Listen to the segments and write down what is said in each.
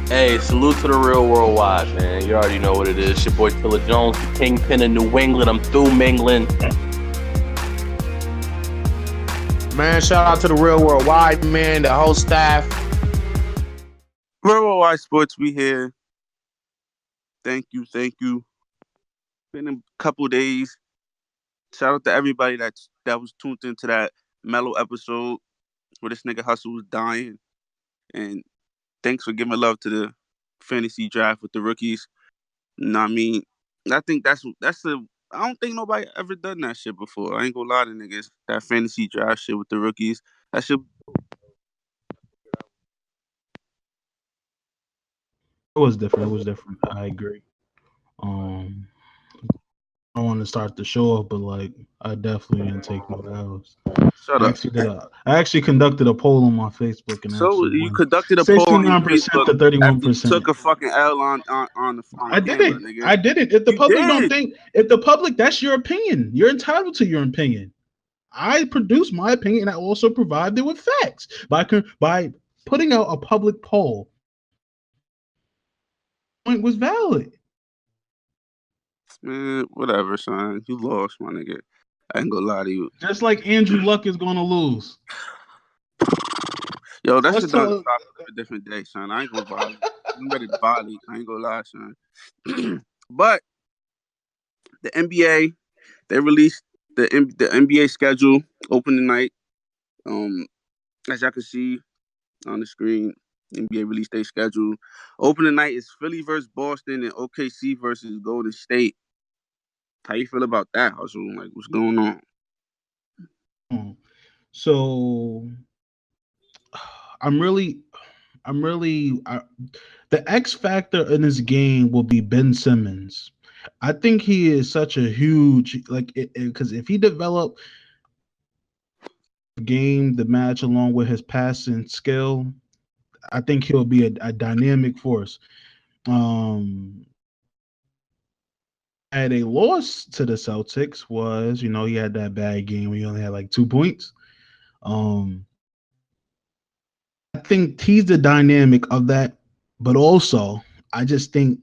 Hey, salute to the real worldwide, man. You already know what it is. Your boy Tiller Jones, the kingpin of New England. I'm through mingling. Man, shout out to the Real Worldwide, man, the whole staff. RealWorldwide Sports, we here. Thank you. Been a couple days. Shout out to everybody that was tuned into that mellow episode where this nigga Hustle was dying. And thanks for giving love to the fantasy draft with the rookies. You know what I mean? I think that's I don't think nobody ever done that shit before. I ain't gonna lie to niggas. That fantasy draft shit with the rookies. That shit. It was different. I agree. I want to start the show off, but like I definitely didn't take no L's. Shut up. I actually conducted a poll on my Facebook and So actually you conducted a poll on your 69% Facebook to 31%. after you took a fucking L on I did camera, it. nigga. I did it. If the You public did. don't think, if the public, that's your opinion. You're entitled to your opinion. I produced my opinion. And I also provided it with facts by putting out a public poll. Point was valid. Man, whatever, son. You lost, my nigga. I ain't gonna lie to you. Just like Andrew Luck is going to lose. Yo, that's Let's another talk- topic for a different day, son. I ain't gonna bother. I'm ready to bother. I ain't gonna lie, son. But the NBA, they released the NBA schedule opening night. As y'all can see on the screen, NBA released their schedule. Opening night is Philly versus Boston and OKC versus Golden State. How you feel about that, Hustle? Like, what's going on? So the X factor in this game will be Ben Simmons. I think he is such a huge, because if he developed the match along with his passing skill, I think he'll be a dynamic force. Had a loss to the Celtics was, he had that bad game where he only had like 2 points. I think he's the dynamic of that, but also I just think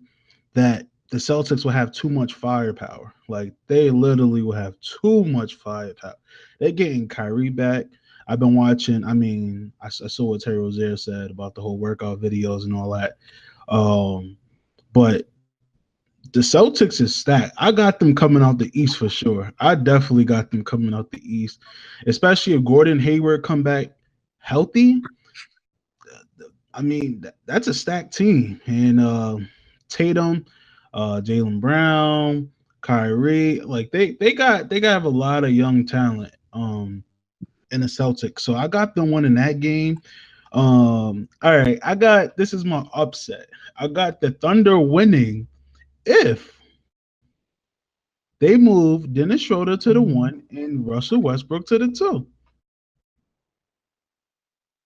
that the Celtics will have too much firepower. Like they literally will have too much firepower. They're getting Kyrie back. I've been watching. I mean, I saw what Terry Rozier said about the whole workout videos and all that. But the Celtics is stacked. I got them coming out the East for sure. I definitely got them coming out the East, especially if Gordon Hayward come back healthy. I mean, that's a stacked team. And Tatum, Jaylen Brown, Kyrie, like they have a lot of young talent in the Celtics. So I got them winning that game. All right, this is my upset. I got the Thunder winning if they move Dennis Schroeder to the 1 and Russell Westbrook to the 2.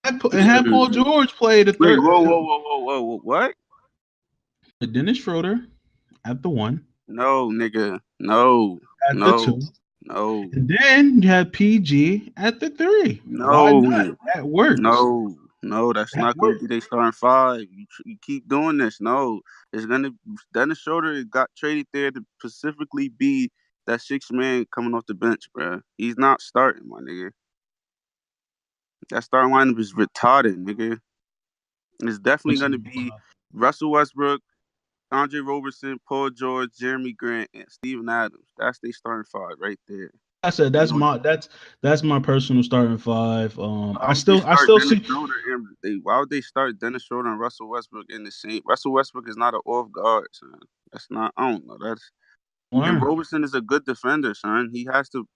And have Paul George play the 3rd. Whoa. What? Dennis Schroeder at the 1. No, nigga. No. At the 2. No. And then you have PG at the 3. No. Why not? That works. No, that's not going to be their starting 5. You keep doing this. No. Dennis Schroeder got traded there to specifically be that 6th man coming off the bench, bro. He's not starting, my nigga. That starting lineup is retarded, nigga. It's definitely going to be Russell Westbrook, Andre Roberson, Paul George, Jeremy Grant, and Steven Adams. That's their starting 5 right there. I said that's my personal starting 5. I still see. Why would they start Dennis Schroeder and Russell Westbrook in the same? Russell Westbrook is not an off guard, son. That's not. I don't know. And Roberson is a good defender, son. He has to,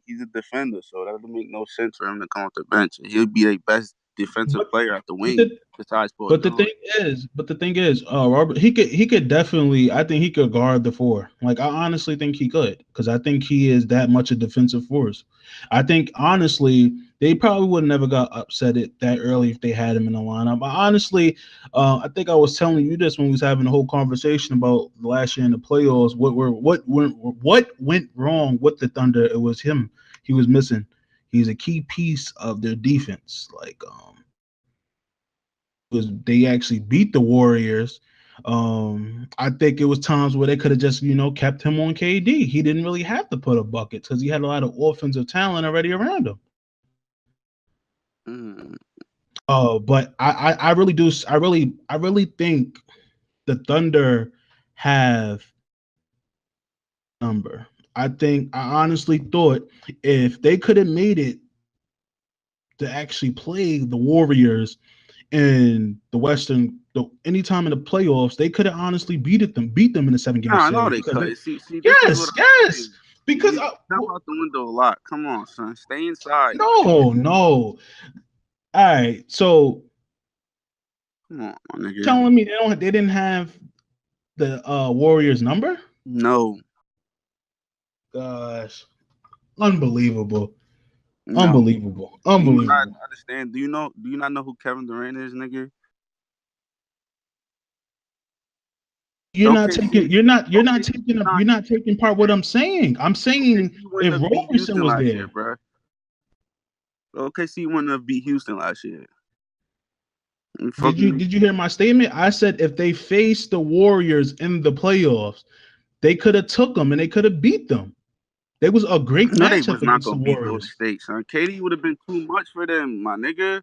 he's a defender, so that would make no sense for him to come off the bench. He'll be their best defensive player at the wing. Besides Paul George. But the thing is, Robert, he could definitely. I think he could guard the 4. Like I honestly think he could, because I think he is that much a defensive force. I think honestly they probably would have never got upset that early if they had him in the lineup. But honestly, I think I was telling you this when we was having a whole conversation about last year in the playoffs. What went wrong with the Thunder? It was him. He was missing. He's a key piece of their defense. they actually beat the Warriors. I think it was times where they could have just, kept him on KD. He didn't really have to put up buckets because he had a lot of offensive talent already around him. But I really do. I really think the Thunder have number. I honestly thought if they could have made it to actually play the Warriors in the Western, anytime in the playoffs, they could have honestly beat them in the 7-game series. I know they could. See, yes. Because jump out the window a lot. Come on, son, stay inside. No. All right, so come on, my nigga. Telling me they didn't have the Warriors number? No. Gosh, unbelievable. No. Unbelievable. Do you not understand? Do you not know who Kevin Durant is, nigga? You're not taking part what I'm saying. I'm saying if Roberson was there, year, bro. OKC wouldn't have beat Houston last year. Did you hear my statement? I said if they faced the Warriors in the playoffs, they could have took them and they could have beat them. It was a great matchup. They was not gonna beat Golden State, son. KD would have been too much for them, my nigga.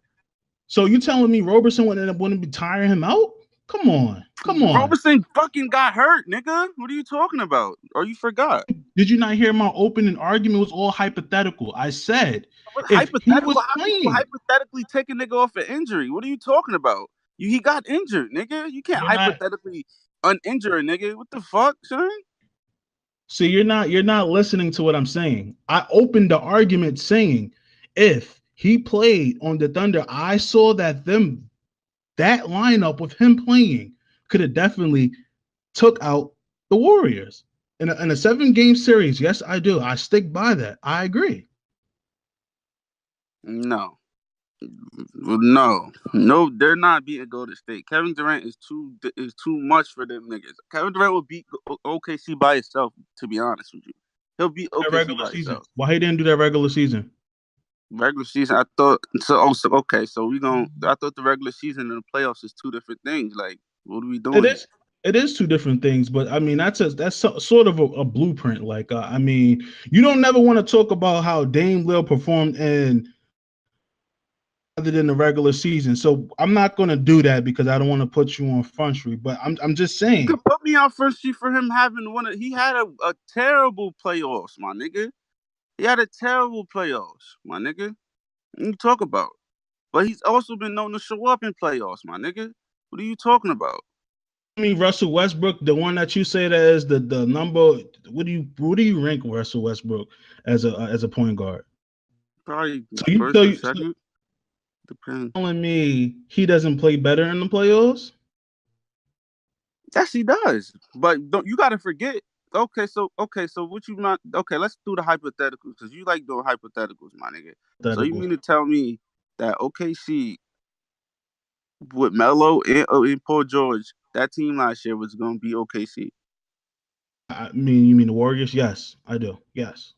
So you telling me Roberson wouldn't be tiring him out? Come on. Roberson fucking got hurt, nigga. What are you talking about? Or you forgot? Did you not hear my opening argument? It was all hypothetical. I said hypothetical. Hypothetically take a nigga off an injury. What are you talking about? He got injured, nigga. You can't hypothetically uninjure a nigga. What the fuck, son? See, you're not listening to what I'm saying. I opened the argument saying if he played on the Thunder, I saw that lineup with him playing could have definitely took out the Warriors in a 7-game series. Yes, I do. I stick by that. I agree. No, they're not beating Golden State. Kevin Durant is too much for them niggas. Kevin Durant will beat OKC by himself. To be honest with you, he'll beat OKC by himself. Why he didn't do that regular season? Regular season, I thought so. Okay, so I thought the regular season and the playoffs is two different things. Like, what are we doing? It is two different things, but I mean that's sort of a blueprint. Like, I mean, you don't never want to talk about how Dame Lillard performed other than the regular season. So I'm not going to do that because I don't want to put you on Front Street. But I'm just saying. You can put me on Front Street for him having he had a terrible playoffs, my nigga. He had a terrible playoffs, my nigga. What you talk about? But he's also been known to show up in playoffs, my nigga. What are you talking about? I mean, Russell Westbrook, the one that you say that is the number. What do you rank Russell Westbrook as a point guard? Probably first or second. Depends. Telling me he doesn't play better in the playoffs? Yes, he does. But you got to forget. Okay, so what you not? Okay, let's do the hypotheticals because you like doing hypotheticals, my nigga. So you mean to tell me that OKC with Melo and Paul George, that team last year was going to be OKC? I mean, you mean the Warriors? Yes, I do. Yes.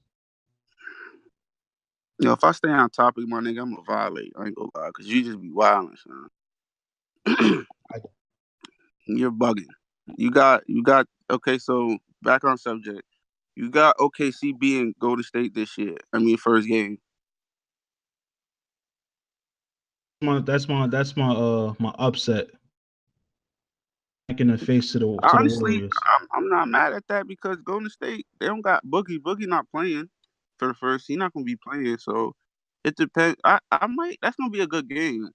If I stay on topic, my nigga, I'm gonna violate. I ain't gonna lie, because you just be wilding, son. You're bugging. You got. Okay, so back on subject. You got OKC beating Golden State this year. I mean, first game. That's my upset. Back in the face to the Honestly, Warriors. I'm not mad at that because Golden State, they don't got Boogie. Boogie not playing for the first. He's not gonna be playing, so it depends. I might. That's gonna be a good game.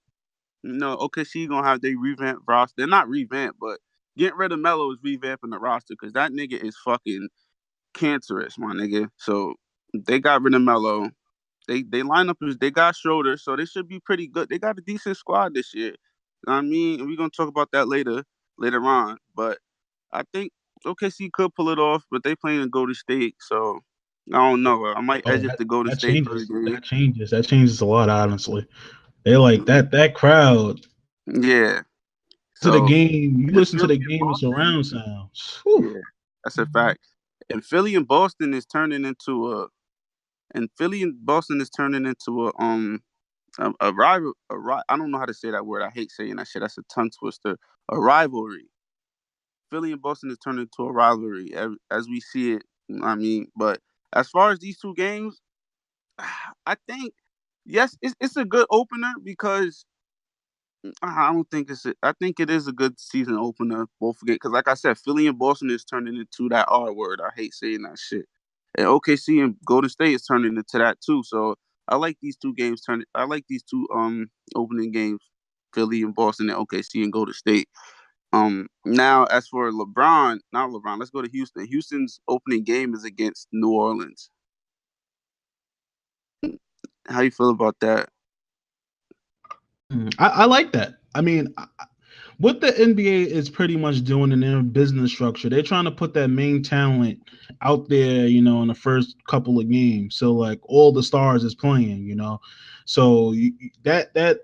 OKC gonna have their revamped roster. They're not revamped, but getting rid of Melo is revamping the roster because that nigga is fucking cancerous, my nigga. So they got rid of Melo. They line up they got Schroeder, so they should be pretty good. They got a decent squad this year. You know what I mean? And we're gonna talk about that later on. But I think OKC could pull it off, but they playing in Golden State, so I don't know. I might edge it to Golden State for the game. That changes a lot, honestly. They like that crowd. Yeah. To the game, you listen to the game with surround sounds. Yeah, that's a fact. And Philly and Boston is turning into a I don't know how to say that word. I hate saying that shit. That's a tongue twister. A rivalry. Philly and Boston has turned into a rivalry as we see it. I mean, but as far as these two games, I think yes, it's a good opener because I don't think I think it is a good season opener both games because, like I said, Philly and Boston is turning into that R word. I hate saying that shit. And OKC and Golden State is turning into that too. So I like these two games turning. I like these two opening games, Philly and Boston and OKC and Golden State. Now as for not LeBron, let's go to Houston. Houston's opening game is against New Orleans. How you feel about that? I like that. I mean, what the NBA is pretty much doing in their business structure, they're trying to put that main talent out there, in the first couple of games. So like all the stars is playing, So that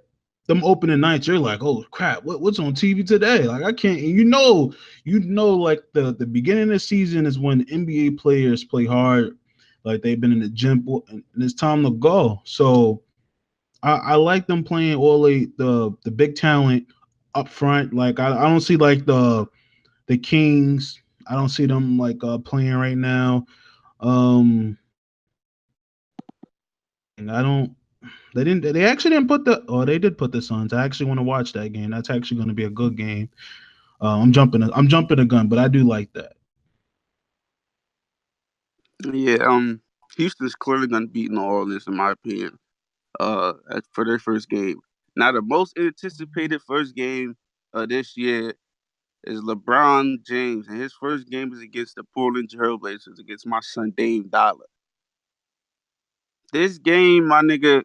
them opening nights, you're like, oh crap, what's on TV today? Like I can't, like the beginning of the season is when NBA players play hard, like they've been in the gym, and it's time to go. So I like them playing all the big talent up front. Like I don't see like the Kings. I don't see them like playing right now. And I don't. They didn't. They actually didn't put the. Oh, they did put the Suns. I actually want to watch that game. That's actually going to be a good game. I'm jumping the gun, but I do like that. Yeah. Houston's clearly gonna beat New Orleans in my opinion. For their first game. Now the most anticipated first game of this year is LeBron James, and his first game is against the Portland Trailblazers against my son Dame Dollar. This game, my nigga,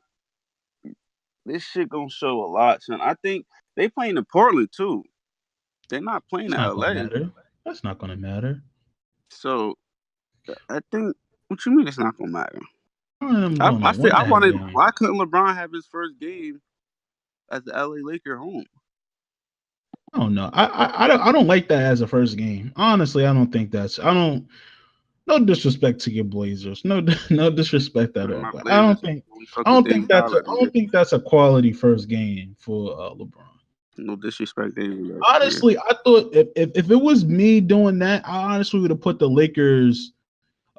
this shit gonna show a lot, son. I think they playing in Portland too. They're not playing It's in not LA. gonna matter. That's not gonna matter. So I think what you mean it's not gonna matter? I'm I, gonna I feel win I that wanted game. why couldn't LeBron have his first game at the LA Laker home? I don't know. I don't like that as a first game. Honestly, I don't think that's. I don't. No disrespect to your Blazers. No, no disrespect at all. My But Blazers only fuck with Dame Dollar, I don't think that's a quality first game for LeBron. No disrespect to anybody. Honestly, I thought if it was me doing that, I honestly would have put the Lakers.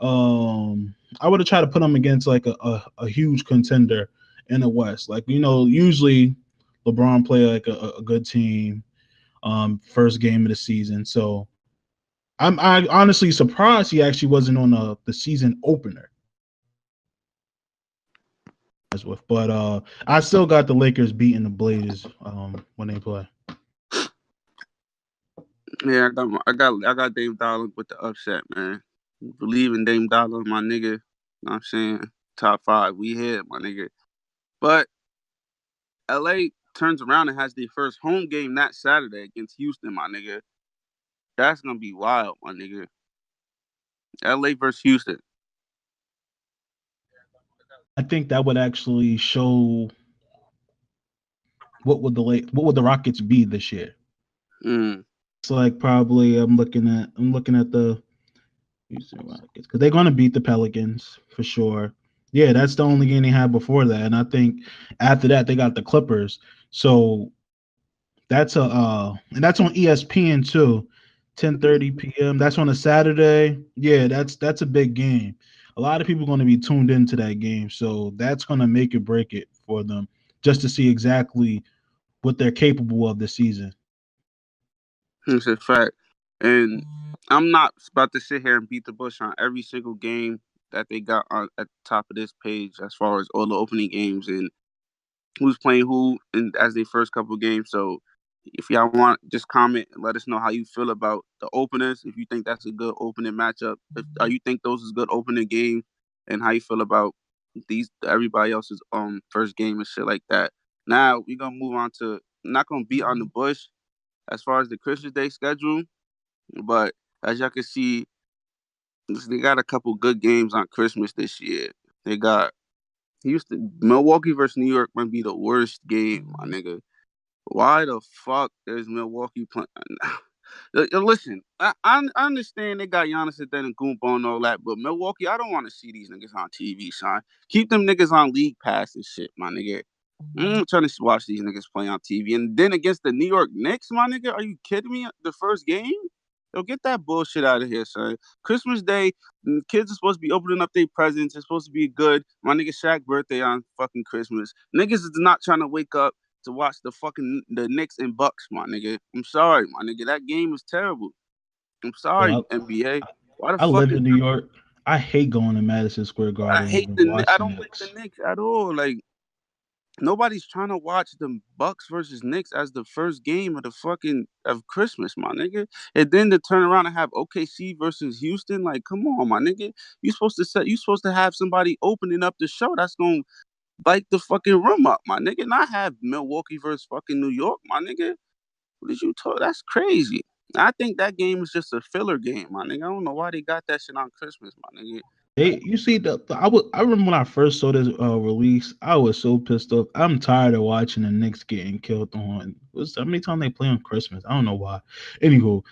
I would have tried to put them against like a huge contender in the West. Like usually LeBron play like a good team. First game of the season, so I honestly surprised he actually wasn't on the season opener. But I still got the Lakers beating the Blazers when they play. Yeah, I got Dame Dollar with the upset, man. Believe in Dame Dollar, my nigga. You know what I'm saying? Top 5. We hit, my nigga. But LA turns around and has their first home game that Saturday against Houston, my nigga. That's gonna be wild, my nigga. LA versus Houston. I think that would actually show what would the Rockets be this year. It's like probably I'm looking at the Houston Rockets because they're gonna beat the Pelicans for sure. Yeah, that's the only game they had before that, and I think after that they got the Clippers. So that's and that's on ESPN too, 10:30 p.m. That's on a Saturday. Yeah, that's a big game. A lot of people are going to be tuned into that game, so that's going to make it break it for them just to see exactly what they're capable of this season. It's a fact, and I'm not about to sit here and beat the bush on every single game that they got on at the top of this page as far as all the opening games and who's playing who and as their first couple games. So if y'all want, just comment and let us know how you feel about the openers. If you think that's a good opening matchup, or you think those is good opening games, and how you feel about everybody else's first game and shit like that. Now we're gonna move on to not gonna beat on the bush as far as the Christmas Day schedule, but as y'all can see, they got a couple good games on Christmas this year. They got Milwaukee versus New York might be the worst game, my nigga. Why the fuck is Milwaukee playing? Listen, I understand they got Giannis Antetokounmpo and all that, but Milwaukee, I don't want to see these niggas on TV, son. Keep them niggas on League Pass and shit, my nigga. I'm trying to watch these niggas play on TV. And then against the New York Knicks, my nigga, are you kidding me? The first game? Yo, get that bullshit out of here, son. Christmas Day, kids are supposed to be opening up their presents. It's supposed to be good. My nigga Shaq's birthday on fucking Christmas. Niggas is not trying to wake up to watch the Knicks and Bucks, my nigga. I'm sorry, my nigga. That game was terrible. I'm sorry, Well, NBA. Why the I fuck live is in New York. I hate going to Madison Square I Garden hate and I watching don't like the Knicks. Knicks at all. Like, nobody's trying to watch the Bucks versus Knicks as the first game of the fucking of Christmas, my nigga. And then to turn around and have OKC versus Houston, like, come on, my nigga. You supposed to have somebody opening up the show that's gonna light the fucking room up, my nigga. Not have Milwaukee versus fucking New York, my nigga. What did you talk? That's crazy. I think that game was just a filler game, my nigga. I don't know why they got that shit on Christmas, my nigga. You see I remember when I first saw this release, I was so pissed off. I'm tired of watching the Knicks getting killed on. How many times they play on Christmas? I don't know why. Anywho,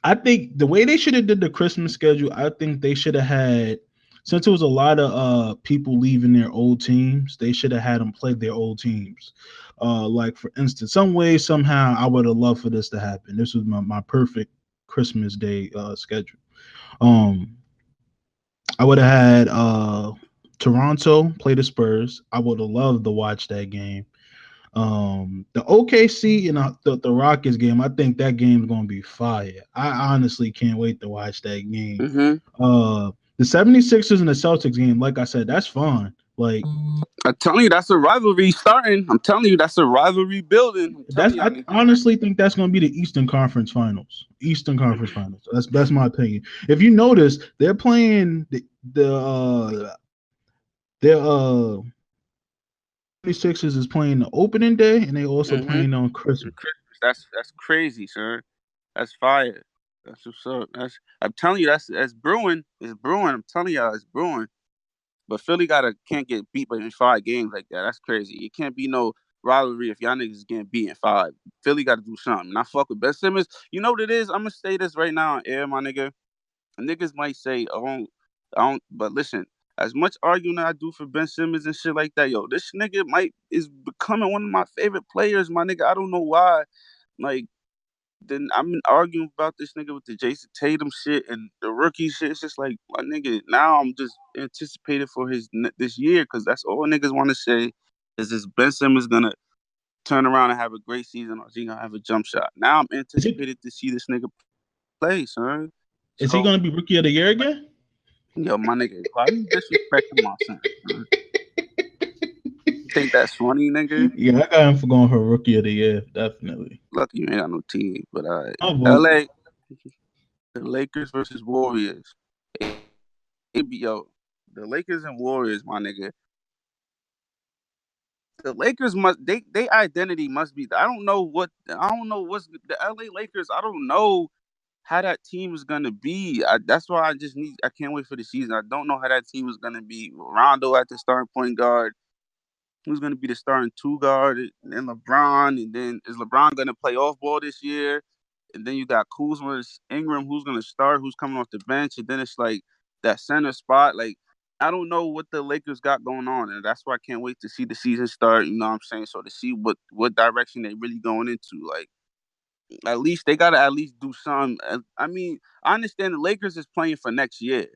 I think the way they should have did the Christmas schedule, I think they should have had, since it was a lot of people leaving their old teams, they should have had them play their old teams. Like for instance, some way, somehow, I would have loved for this to happen. This was my perfect Christmas Day schedule. I would have had Toronto play the Spurs. I would have loved to watch that game. The OKC and the Rockets game, I think that game's gonna be fire. I honestly can't wait to watch that game. The 76ers and the Celtics game, like I said, that's fun. Like, I'm telling you, that's a rivalry starting. I'm telling you, that's a rivalry building. I honestly think that's gonna be the Eastern Conference Finals. Eastern Conference Finals. That's my opinion. If you notice, they're playing the 76ers is playing the opening day, and they also playing on Christmas. That's crazy, sir. That's fire. That's what's up. I'm telling you, that's brewing. It's brewing. I'm telling y'all, it's brewing. But Philly can't get beat in 5 games like that. That's crazy. It can't be no rivalry if y'all niggas getting beat in 5. Philly got to do something. And I fuck with Ben Simmons. You know what it is? I'm gonna say this right now on air, my nigga. Niggas might say, I don't. But listen, as much arguing I do for Ben Simmons and shit like that, yo, this nigga is becoming one of my favorite players, my nigga. I don't know why. Like, then I've been arguing about this nigga with the Jason Tatum shit and the rookie shit. It's just like, my nigga, now I'm just anticipated for this year, because that's all niggas want to say is this Ben Simmons gonna turn around and have a great season, or is he gonna have a jump shot? Now I'm anticipated to see this nigga play, son. Is he gonna be Rookie of the Year again? Yo, my nigga, why you disrespecting my son? You think that's funny, nigga? Yeah, I got him for going for Rookie of the Year, definitely. Lucky you ain't got no team, but LA, the Lakers versus Warriors. Yo, the Lakers and Warriors, my nigga. The Lakers they identity must be. I don't know what's the LA Lakers. I don't know how that team is gonna be. That's why I can't wait for the season. I don't know how that team is gonna be. Rondo at the starting point guard. Who's gonna be the starting 2 guard? And then LeBron. And then is LeBron gonna play off ball this year? And then you got Kuzma, Ingram, who's gonna start, who's coming off the bench, and then it's like that center spot. Like, I don't know what the Lakers got going on, and that's why I can't wait to see the season start. You know what I'm saying? So to see what direction they really going into. Like, at least they gotta at least do some. I mean, I understand the Lakers is playing for next year.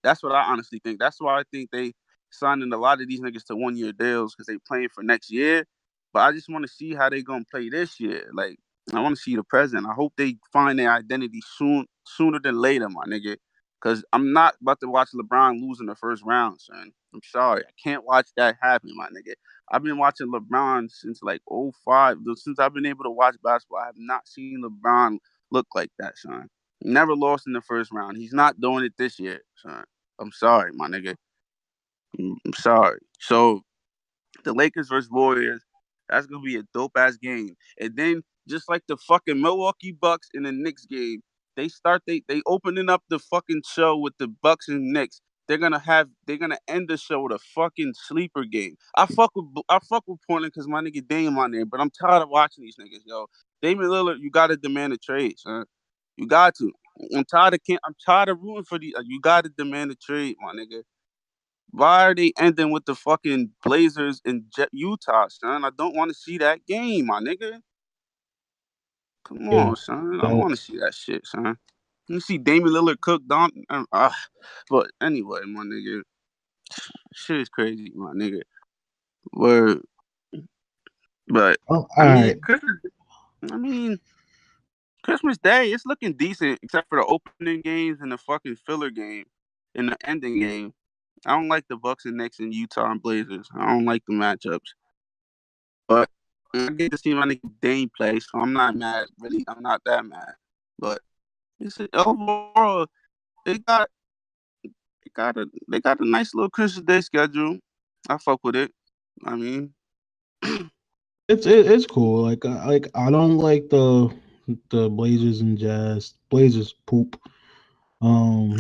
That's what I honestly think. That's why I think they signing a lot of these niggas to 1-year deals, because they playing for next year. But I just want to see how they gonna play this year. Like, I want to see the present. I hope they find their identity sooner than later, my nigga. Because I'm not about to watch LeBron lose in the first round, son. I'm sorry. I can't watch that happen, my nigga. I've been watching LeBron since like 05. Since I've been able to watch basketball, I have not seen LeBron look like that, son. Never lost in the first round. He's not doing it this year, son. I'm sorry, my nigga. I'm sorry. So the Lakers versus Warriors, that's gonna be a dope ass game. And then just like the fucking Milwaukee Bucks in the Knicks game, they opening up the fucking show with the Bucks and Knicks. They're gonna end the show with a fucking sleeper game. I fuck with Portland because my nigga Dame on there, but I'm tired of watching these niggas, yo. Damian Lillard, you gotta demand a trade, son. You got to. I'm tired of rooting for these. You gotta demand a trade, my nigga. Why are they ending with the fucking Blazers in Utah, son? I don't want to see that game, my nigga. Come Yeah, on, son. I don't want to facts. see that shit, son. You see Damian Lillard cook Don. But anyway, my nigga, shit is crazy, my nigga. Word. But Oh, all I mean, right. Christmas Day, it's looking decent, except for the opening games and the fucking filler game and the ending game. I don't like the Bucks and Knicks and Utah and Blazers. I don't like the matchups. But I get to see my nigga Dame play, so I'm not mad. Really, I'm not that mad. But overall, they got they got a nice little Christmas Day schedule. I fuck with it. I mean, It's cool. Like I don't like the Blazers and Jazz. Blazers poop.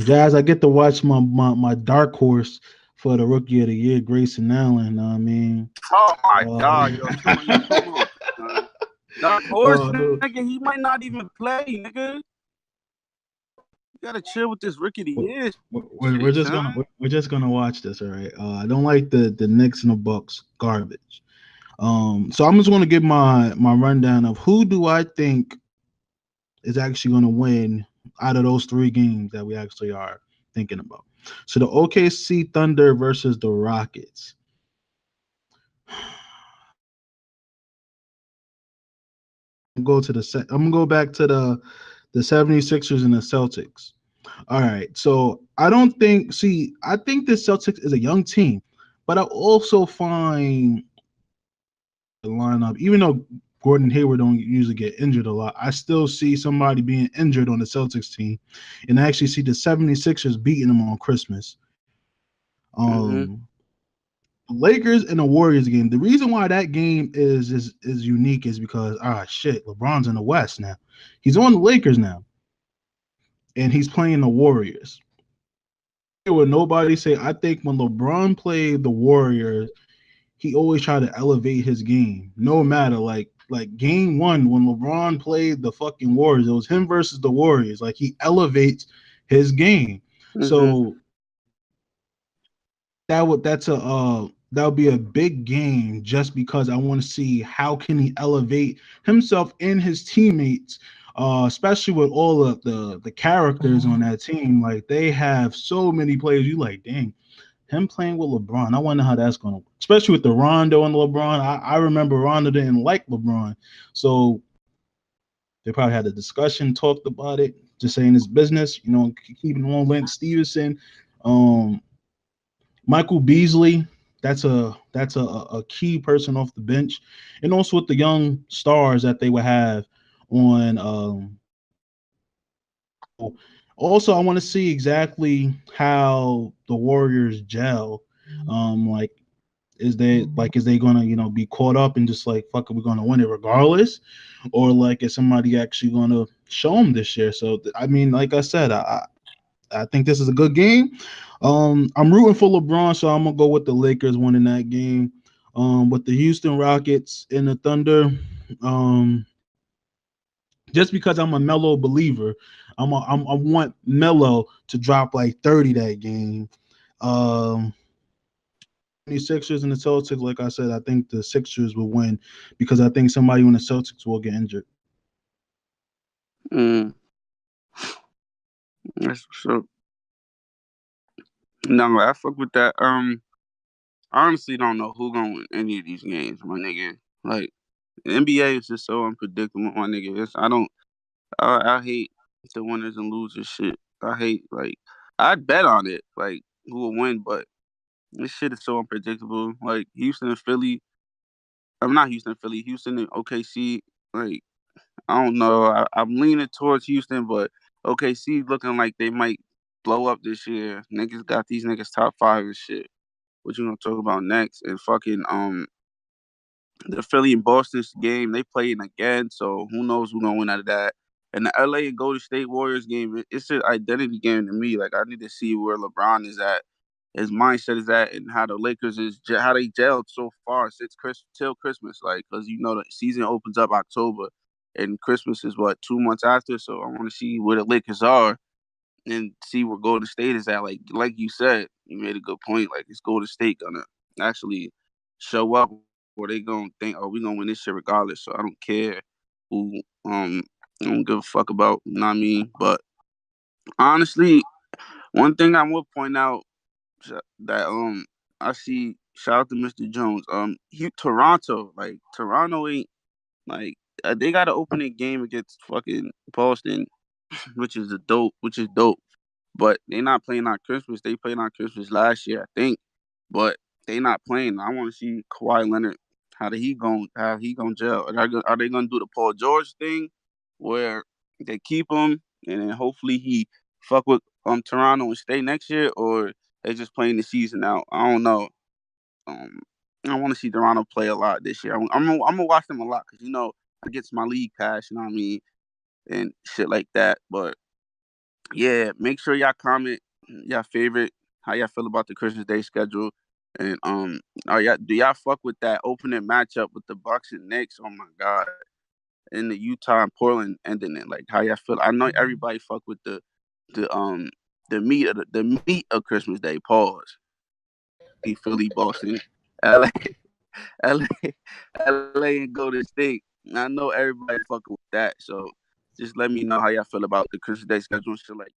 Jazz. I get to watch my dark horse for the rookie of the year, Grayson Allen. Know what I mean, oh my uh, god, yo, come on, son. Dark horse, uh, nigga, he might not even play, nigga. You gotta chill with this rookie of the year we're shit, just son. gonna we're just gonna watch this. All right. I don't like the Knicks and the Bucks garbage. So I'm just gonna give my rundown of who do I think is actually gonna win out of those three games that we actually are thinking about. So the OKC Thunder versus the Rockets. Go to the I'm gonna go back to the 76ers and the Celtics. All right. So I think the Celtics is a young team, but I also find the lineup, even though Gordon Hayward don't usually get injured a lot, I still see somebody being injured on the Celtics team. And I actually see the 76ers beating them on Christmas. Mm-hmm. Lakers and the Warriors game. The reason why that game is unique is because shit, LeBron's in the West now. He's on the Lakers now, and he's playing the Warriors. What nobody say, I think when LeBron played the Warriors, he always tried to elevate his game. No matter like game one when LeBron played the fucking Warriors, it was him versus the Warriors. Like he elevates his game. Mm-hmm. So that would be a big game just because I want to see how can he elevate himself and his teammates, especially with all of the characters on that team. Like they have so many players. You like, dang, him playing with LeBron. I wonder how that's going to, especially with the Rondo and LeBron. I remember Rondo didn't like LeBron, so they probably had a discussion, talked about it, just saying his business. Keeping on Lance Stevenson. Um, Michael Beasley, that's a key person off the bench, and also with the young stars that they would have on. Also, I want to see exactly how the Warriors gel. Like, is they gonna be caught up and just like fuck it, we're gonna win it regardless, or like is somebody actually gonna show them this year? So I mean, like I said, I think this is a good game. I'm rooting for LeBron, so I'm gonna go with the Lakers winning that game. With the Houston Rockets and the Thunder, um, just because I'm a Melo believer, I want Melo to drop like 30 that game. Um, the Sixers and the Celtics, like I said, I think the Sixers will win because I think somebody on the Celtics will get injured. Mm. That's so. No, I fuck with that. I honestly don't know who gonna win any of these games, my nigga. Like the NBA is just so unpredictable, my nigga. I don't. I hate the winners and losers shit. I hate I'd bet on it, like who will win, but this shit is so unpredictable. Like Houston and Philly. I'm not Houston and Philly. Houston and OKC. Like I don't know. I'm leaning towards Houston, but OKC looking like they might blow up this year. Niggas got these niggas top five and shit. What you gonna talk about next? And fucking the Philly and Boston game, they playing again, so who knows who's gonna win out of that. And the LA and Golden State Warriors game, it's an identity game to me. Like I need to see where LeBron is at, his mindset is at, and how the Lakers how they gelled so far since till Christmas. Like, cause the season opens up October, and Christmas is what 2 months after. So I want to see where the Lakers are and see where Golden State is at. Like you said, you made a good point. Like, is Golden State gonna actually show up, or they gonna think, oh, we gonna win this shit regardless? So I don't care who. I don't give a fuck about. You know what I mean? But honestly, one thing I will point out that I see. Shout out to Mr. Jones. Toronto ain't they got an opening game against fucking Boston, which is dope. But they not playing on Christmas. They played on Christmas last year, I think. But they not playing. I want to see Kawhi Leonard. How he gonna gel? Are they gonna do the Paul George thing, where they keep him and then hopefully he fuck with Toronto and stay next year, or they just playing the season out? I don't know. I want to see Toronto play a lot this year. I'm gonna watch them a lot because I get my league pass. You know what I mean, and shit like that. But yeah, make sure y'all comment y'all favorite, how y'all feel about the Christmas Day schedule, and do y'all fuck with that opening matchup with the Bucks and Knicks? Oh my god, in the Utah and Portland ending it. Like, how y'all feel? I know everybody fuck with the meat of Christmas Day. Pause. Philly, Boston, LA, LA, LA, and Golden State. I know everybody fucking with that. So just let me know how y'all feel about the Christmas Day schedule and shit like